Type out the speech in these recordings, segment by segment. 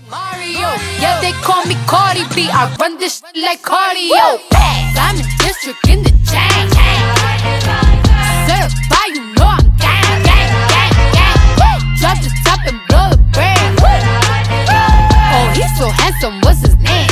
Mario, yeah, they call me Cardi B. I run this shit like cardio. Diamond district in the chain. Certified, you know I'm gang, gang, gang, gang. Drop the top and blow the brand. Oh, he's so handsome, what's his name?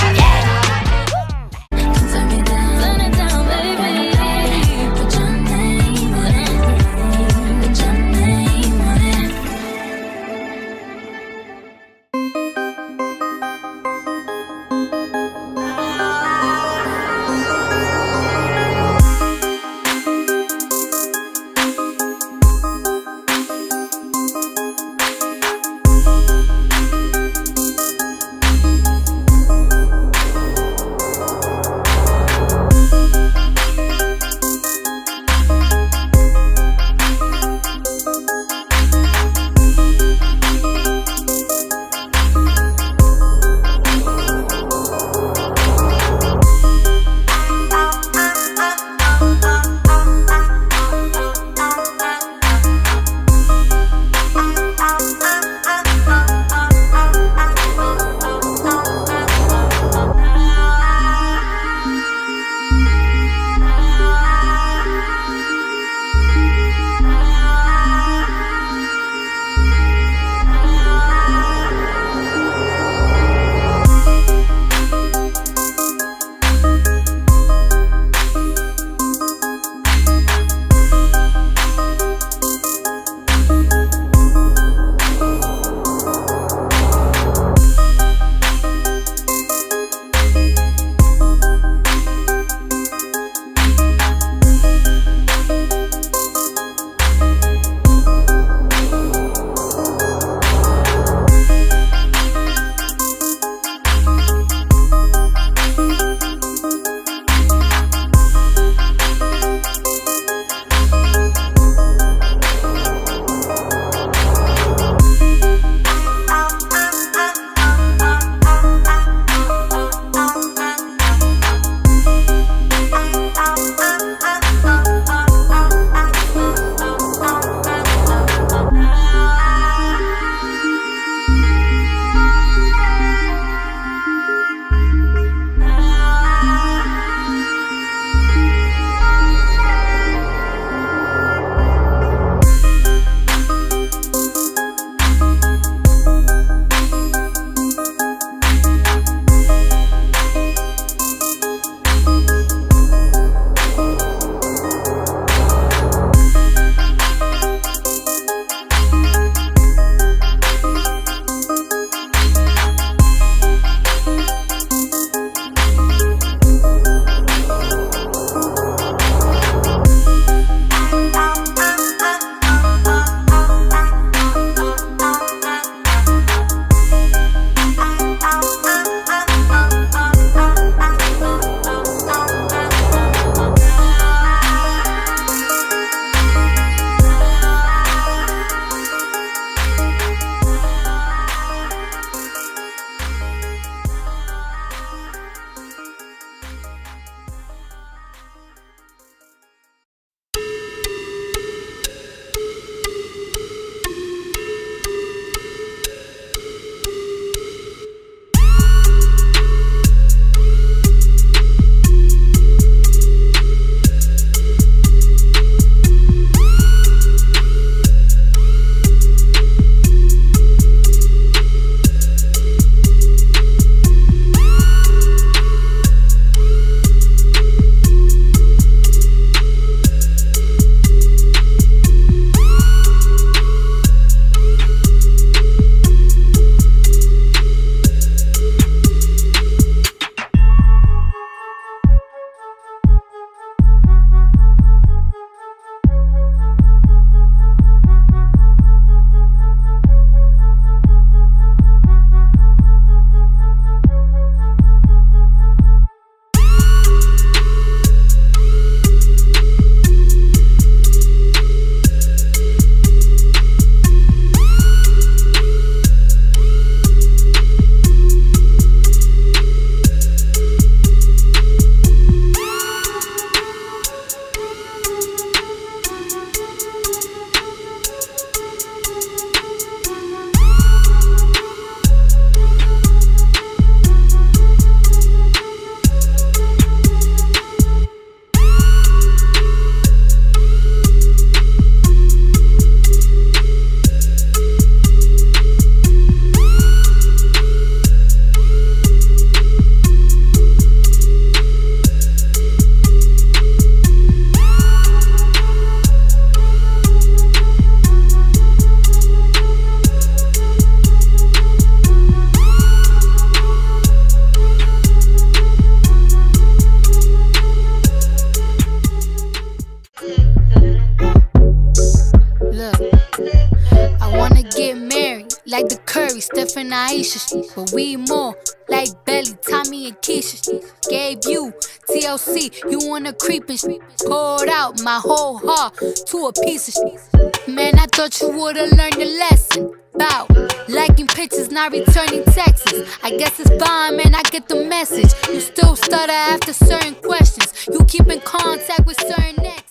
Alicia, but we more like Belly, Tommy, and Keisha. Gave you TLC, you wanna creep and poured out my whole heart to a piece of shit. Man, I thought you would've learned the lesson about liking pictures, not returning texts. I guess it's fine, man, I get the message. You still stutter after certain questions. You keep in contact with certain exes.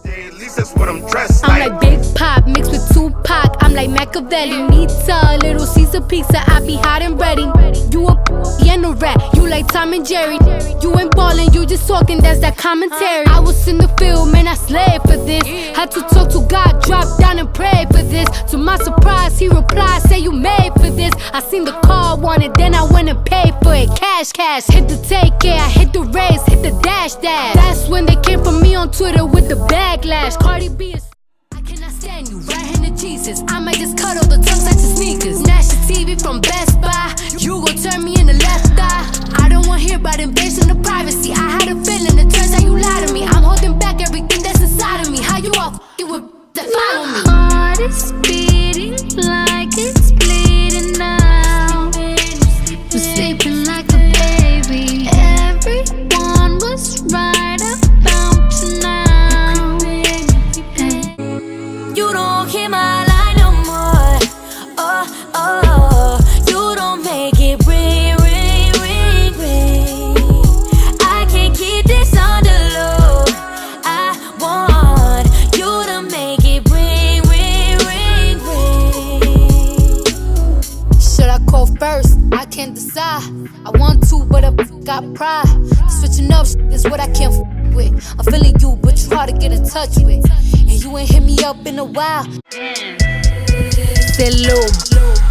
At least that's what I'm dressed I'm like Big Pop mixed with Tupac. I'm like Machiavelli, Nita, Little Caesar pizza. I be hot and ready. You a and a rat, you like Tom and Jerry. You ain't ballin', you just talking, that's that commentary. I was in the field, man, I slaved for this. Had to talk to God, drop down and pray for this. To my surprise, he replied, say you made for this. I seen the car, wanted, then I went and paid for it. Cash, cash, hit the take care, I hit the race, hit the dash, dash. That's when they came for me on Twitter with the backlash. Cardi B is I cannot stand you, right hand of Jesus. I might just cut all the tongues like your sneakers. Nash the TV from Best Buy, you gon' turn me in the left eye. I don't wanna hear about invasion of privacy. I had a feeling, it turns out you lied to me. I'm holding back everything that's inside of me. How you all f***ing with that follow me? My heart is beating like it's bleeding now. I'm sleeping like a baby. Everyone was right about you now. You don't hear my line no more. Oh, oh, you don't make it ring, ring, ring, ring. I can't keep this on the low. I want you to make it ring, ring, ring, ring. Should I call first? I can't decide. I want to, but I got pride. Switching up is what I can't with. I'm feeling you, but you hard to get in touch with. And you ain't hit me up in a while. Say, Lou,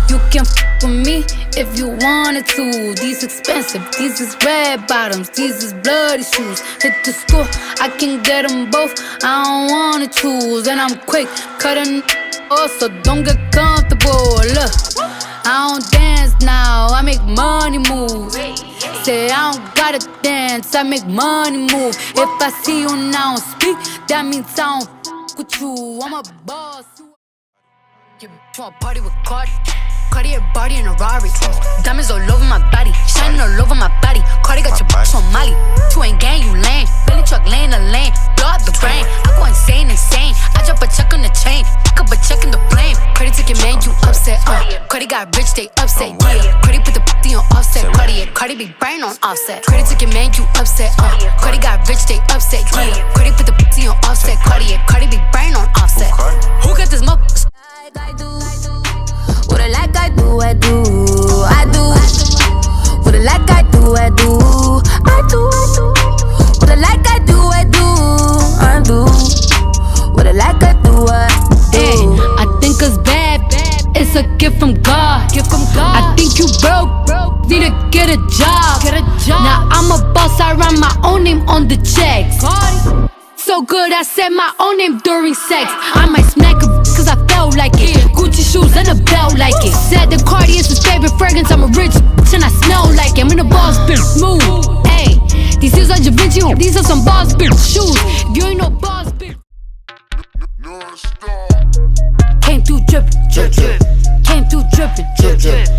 you can with me if you wanted to. These expensive, these is red bottoms, these is bloody shoes. Hit the store, I can get them both. I don't wanna choose, and I'm quick cutting off, so don't get comfortable. Look, I don't dance now, I make money move. Say I don't gotta dance, I make money move. If I see you now speak, that means I don't f with you. I'm a boss. You wanna party with Cardi? Cardi a body in a Rari. Diamonds all over my body, shining all over my body. Cardi got your bitch on Molly. You ain't gang, you lame. Billy truck laying the lane, blow up the brain. I go insane, insane. I drop a check on the chain, pick up a check in the flame. Cardi took your man, you upset. Cardi got rich, they upset. Yeah, Cardi put the p***y on offset. Cardi be brain on offset. Cardi took your man, you upset. Cardi got rich, they upset. Yeah, Cardi put the p***y on offset. Cardi be brain on offset. Who got this motherfucker? I do. What I like I do, I do, I do. What I like I do, I do, I do. What I like I do, I do, I do. What I like I do, I do. Hey, I think it's bad, it's a gift from God. I think you broke, need to get a job. Now I'm a boss, I write my own name on the checks. So good, I said my own name during sex. I might smack a cause I felt like it. Gucci shoes and a belt like it. Said the Cardi is his favorite fragrance. I'm a rich and I smell like it. I'm in a boss bitch smooth. Hey, these heels are Da Vinci. These are some boss bitch shoes. If you ain't no boss bitch. Came through drippin', drip, drip. Came through drippin', drip, drip.